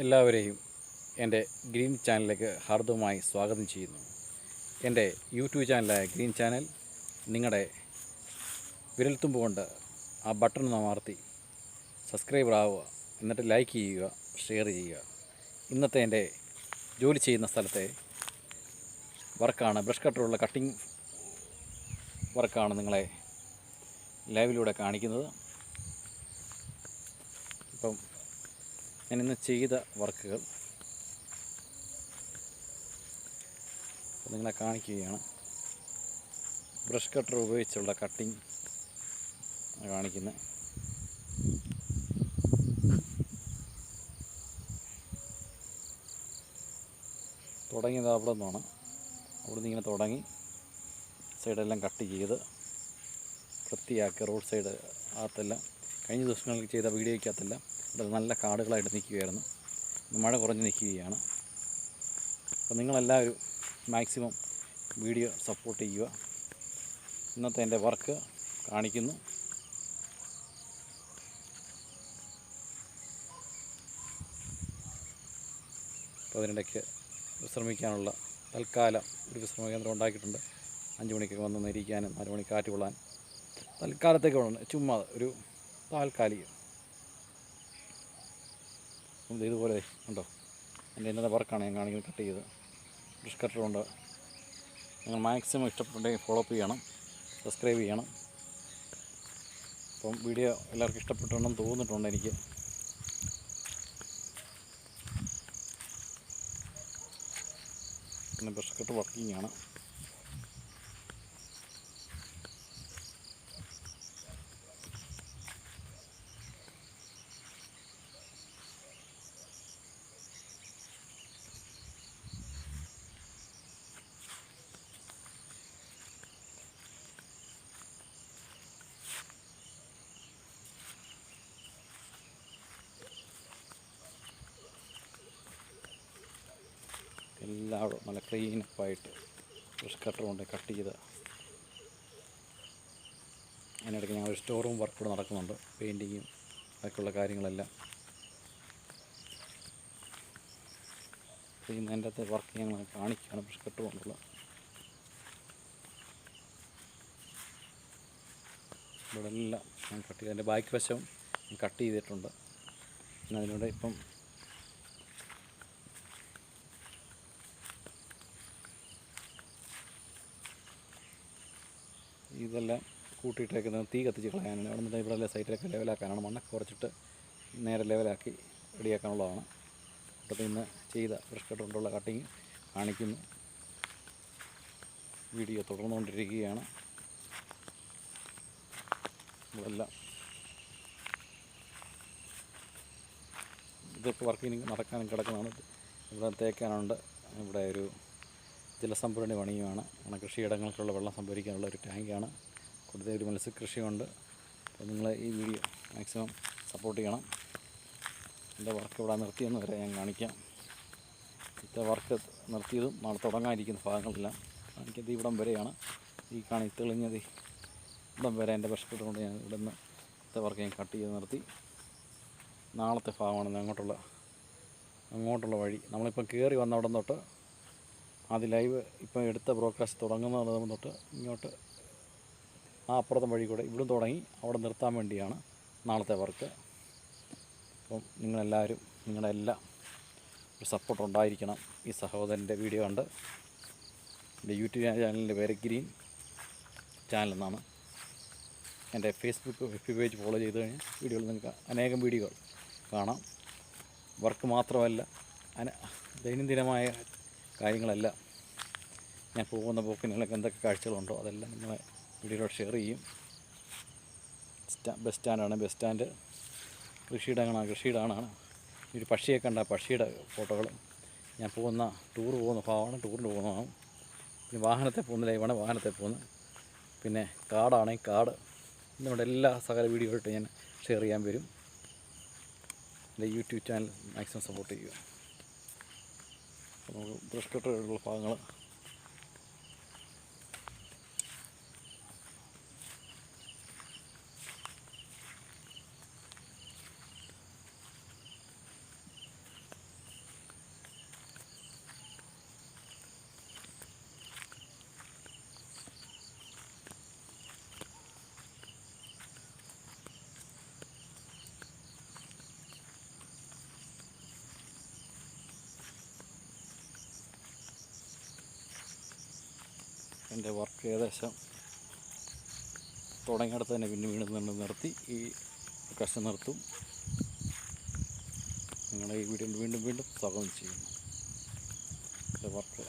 എല്ലാവരെയും എൻ്റെ ഗ്രീൻ ചാനലിലേക്ക് ഹാർദവമായി സ്വാഗതം ചെയ്യുന്നു. എൻ്റെ യൂട്യൂബ് ചാനലായ ഗ്രീൻ ചാനൽ നിങ്ങളുടെ വിരൽത്തുമ്പ് കൊണ്ട് ആ ബട്ടൺ ഒന്ന് അമർത്തി സബ്സ്ക്രൈബർ ആവുക, എന്നിട്ട് ലൈക്ക് ചെയ്യുക, ഷെയർ ചെയ്യുക. ഇന്നത്തെ എൻ്റെ ജോലി ചെയ്യുന്ന സ്ഥലത്തെ വർക്കാണ്, ബ്രഷ് കട്ടറുള്ള കട്ടിങ് വർക്കാണ് നിങ്ങളെ ലൈവിലൂടെ കാണിക്കുന്നത്. ഇപ്പം ഞാൻ ഇന്ന് ചെയ്ത വർക്കുകൾ നിങ്ങളെ കാണിക്കുകയാണ്. ബ്രഷ് കട്ടർ ഉപയോഗിച്ചുള്ള കട്ടിങ് കാണിക്കുന്നത്. തുടങ്ങിയത് അവിടെ നിന്നാണ്. അവിടെ നിന്ന് ഇങ്ങനെ തുടങ്ങി സൈഡെല്ലാം കട്ട് ചെയ്ത് വൃത്തിയാക്കി. റോഡ് സൈഡ് അകത്തെല്ലാം കഴിഞ്ഞ ദിവസങ്ങളിൽ ചെയ്ത വീഡിയോയ്ക്കകത്തെല്ലാം ഇവിടെ നല്ല കാടുകളായിട്ട് നിൽക്കുകയായിരുന്നു. മഴ കുറഞ്ഞ് നിൽക്കുകയാണ്. അപ്പോൾ നിങ്ങളെല്ലാവരും മാക്സിമം വീഡിയോ സപ്പോർട്ട് ചെയ്യുക. ഇന്നത്തെ എൻ്റെ വർക്ക് കാണിക്കുന്നു. അപ്പോൾ അതിനിടയ്ക്ക് വിശ്രമിക്കാനുള്ള തൽക്കാലം ഒരു വിശ്രമ കേന്ദ്രം ഉണ്ടാക്കിയിട്ടുണ്ട്. 5 മണിക്കൊക്കെ വന്ന് നിരിക്കാനും 4 മണിക്ക് കാറ്റ് കൊള്ളാൻ തൽക്കാലത്തേക്ക് ഉണ്ട്. ചുമ്മാ ഒരു താൽക്കാലികം. ഇതുപോലെ ഉണ്ടോ എൻ്റെ ഇന്നത്തെ വർക്കാണ് ഞാൻ കാണിക്കുന്നത്. കട്ട് ചെയ്ത് ബ്രഷ് കട്ടറുണ്ട്. നിങ്ങൾ മാക്സിമം ഇഷ്ടപ്പെട്ടുണ്ടെങ്കിൽ ഫോളോ അപ്പ് ചെയ്യണം, സബ്സ്ക്രൈബ് ചെയ്യണം. അപ്പം വീഡിയോ എല്ലാവർക്കും ഇഷ്ടപ്പെട്ടുണ്ടെന്ന് തോന്നിയിട്ടുണ്ട് എനിക്ക്. പിന്നെ ബ്രഷ് കട്ടർ വർക്കിംഗ് ആണ്. എല്ലാവരും നല്ല ക്ലീനപ്പായിട്ട് ബ്രഷ് കട്ടർ കൊണ്ട് കട്ട് ചെയ്ത്. അതിനിടയ്ക്ക് ഞങ്ങളൊരു സ്റ്റോർ റൂം വർക്ക് കൂടെ നടക്കുന്നുണ്ട്. പെയിൻറ്റിങ്ങും ബാക്കിയുള്ള കാര്യങ്ങളെല്ലാം ചെയ്യുന്ന എൻ്റെ അകത്തെ വർക്ക് ഞങ്ങൾ കാണിക്കുകയാണ്. ബ്രഷ് കട്ടർ കൊണ്ടുള്ള ഇവിടെ എല്ലാം ഞാൻ കട്ട് ചെയ്ത് എൻ്റെ ബാക്ക് വശം കട്ട് ചെയ്തിട്ടുണ്ട്. പിന്നെ അതിലൂടെ ഇപ്പം ഇതെല്ലാം കൂട്ടിയിട്ടേക്കുന്നത് തീ കത്തിച്ച് കളയാനാണ്. അവിടെ നിന്ന് ഇവിടെ സൈറ്റിലൊക്കെ ലെവലാക്കാനാണ്. മണ്ണൊക്കെ കുറച്ചിട്ട് നേരെ ലെവലാക്കി റെഡിയാക്കാനുള്ളതാണ്. അപ്പോൾ ഇന്ന് ചെയ്ത ബ്രഷ് കട്ടർ കൊണ്ടുള്ള കട്ടിങ് കാണിക്കുന്നു. വീഡിയോ തുടർന്നുകൊണ്ടിരിക്കുകയാണ്. ഇതെല്ലാം ഇതിപ്പോൾ വർക്കിന് നടക്കാനും കിടക്കുന്നതാണ്. ഇവിടെ തേക്കാനുണ്ട്. ഇവിടെ ഒരു ജലസംഭരണി പണിയുമാണ്. കൃഷിയിടങ്ങൾക്കുള്ള വെള്ളം സംഭരിക്കാനുള്ള ഒരു ടാങ്കാണ്. കൂടുതൽ ഒരു മത്സ്യകൃഷിയുണ്ട്. അപ്പോൾ നിങ്ങൾ ഈ വീഡിയോ മാക്സിമം സപ്പോർട്ട് ചെയ്യണം. എൻ്റെ വർക്ക് ഇവിടെ നിർത്തിയെന്ന് വരെ ഞാൻ കാണിക്കാം. ഇത്തെ വർക്ക് നിർത്തിയതും നാളെ തുടങ്ങാനിരിക്കുന്ന ഭാഗങ്ങളെല്ലാം കാണിക്കുന്നത്. ഇവിടം വരെയാണ് ഈ തെളിഞ്ഞത്. ഇവിടം വരെ എൻ്റെ ബ്രഷ് കട്ടർ കൊണ്ട് ഞാൻ ഇവിടെ നിന്ന് ഇത്തെ വർക്ക് ഞാൻ കട്ട് ചെയ്ത് നിർത്തി. നാളത്തെ ഭാഗമാണ് അങ്ങോട്ടുള്ള വഴി. നമ്മളിപ്പം കയറി വന്ന അവിടെ തൊട്ട് ആദ്യം ലൈവ് ഇപ്പം എടുത്ത ബ്രോഡ്കാസ്റ്റ് തുടങ്ങുന്നത് തൊട്ട് ഇങ്ങോട്ട് ആ അപ്പുറത്തെ വഴി കൂടെ ഇവിടും തുടങ്ങി അവിടെ നിർത്താൻ വേണ്ടിയാണ് നാളത്തെ വർക്ക്. അപ്പം നിങ്ങളെല്ലാവരും നിങ്ങളുടെ എല്ലാം ഒരു സപ്പോർട്ട് ഉണ്ടായിരിക്കണം. ഈ സഹോദരൻ്റെ വീഡിയോ കണ്ട് എൻ്റെ യൂട്യൂബ് ചാനലിൻ്റെ പേര് ഗ്രീൻ ചാനൽ എന്നാണ്. എൻ്റെ ഫേസ്ബുക്ക് പേജ് ഫോളോ ചെയ്ത് കഴിഞ്ഞാൽ വീഡിയോകൾ നിങ്ങൾക്ക് അനേകം വീഡിയോകൾ കാണാം. വർക്ക് മാത്രമല്ല, ദൈനംദിനമായ കാര്യങ്ങളെല്ലാം ഞാൻ പോകുന്ന പോക്കിനൊക്കെ എന്തൊക്കെ കാഴ്ചകളുണ്ടോ അതെല്ലാം നിങ്ങളെ വീഡിയോയിലൂടെ ഷെയർ ചെയ്യും. ബസ് സ്റ്റാൻഡാണ്. ബസ് സ്റ്റാൻഡ് കൃഷിയിടമാണ്. ഒരു പക്ഷിയെ കണ്ട പക്ഷിയുടെ ഫോട്ടോകൾ. ഞാൻ ടൂർ പോകുന്ന ഭാഗമാണ്. ടൂറിന് പോകുന്നതാണ്. പിന്നെ വാഹനത്തെ പോകുന്ന ലൈവാണ്. വാഹനത്തെ പോകുന്നത്. പിന്നെ കാടാണെങ്കിൽ കാട്. നമ്മുടെ എല്ലാ സകല വീഡിയോയിട്ട് ഞാൻ ഷെയർ ചെയ്യാൻ വരും. എൻ്റെ യൂട്യൂബ് ചാനൽ മാക്സിമം സപ്പോർട്ട് ചെയ്യുക. നമുക്ക് ബ്രഷ് കട്ടറുള്ള ഭാഗങ്ങൾ എൻ്റെ വർക്ക് ഏകദേശം തുടങ്ങിയിടത്ത് തന്നെ വീണ്ടും നിർത്തി ഈ കഷ്ടം നിർത്തും. നിങ്ങളെ ഈ വീഡിയോ വീണ്ടും സ്വാഗതം ചെയ്യുന്നു. എൻ്റെ വർക്ക്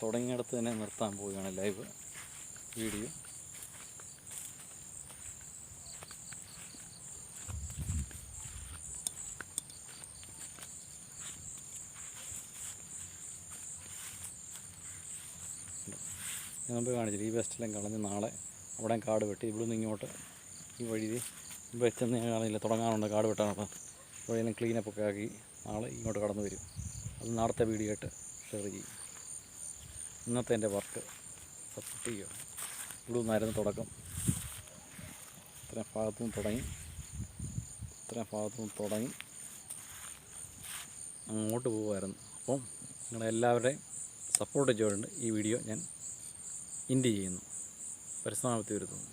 തുടങ്ങിയിടത്ത് തന്നെ നിർത്താൻ പോവുകയാണ് ലൈവ് വീഡിയോ. ഞാൻ മുമ്പ് കാണിച്ചില്ല, ഈ വേസ്റ്റെല്ലാം കളഞ്ഞ് നാളെ അവിടെ കാട് വെട്ടി ഇവിടെ നിന്ന് ഇങ്ങോട്ട് ഈ വഴി വെച്ചെന്ന് ഞാൻ കാണില്ല, തുടങ്ങാനുണ്ട് കാട് വെട്ടാനുള്ള വഴിയെല്ലാം ക്ലീനപ്പൊക്കെ ആക്കി നാളെ ഇങ്ങോട്ട് കടന്നു വരും. അത് നാളത്തെ വീഡിയോ ആയിട്ട് ഷെയർ ചെയ്യും. ഇന്നത്തെ എൻ്റെ വർക്ക് സപ്പോർട്ട് ചെയ്യുക. ഇവിടെ നിന്നായിരുന്നു തുടക്കം, ഇത്രയും ഭാഗത്തുനിന്ന് തുടങ്ങി അങ്ങോട്ട് പോകുമായിരുന്നു. അപ്പം നിങ്ങളെല്ലാവരുടെയും സപ്പോർട്ട് ചെയ്തുകൊണ്ട് ഈ വീഡിയോ ഞാൻ എൻഡ് ചെയ്യുന്നു. പരിസമാപ്തി വരുത്തുന്നു.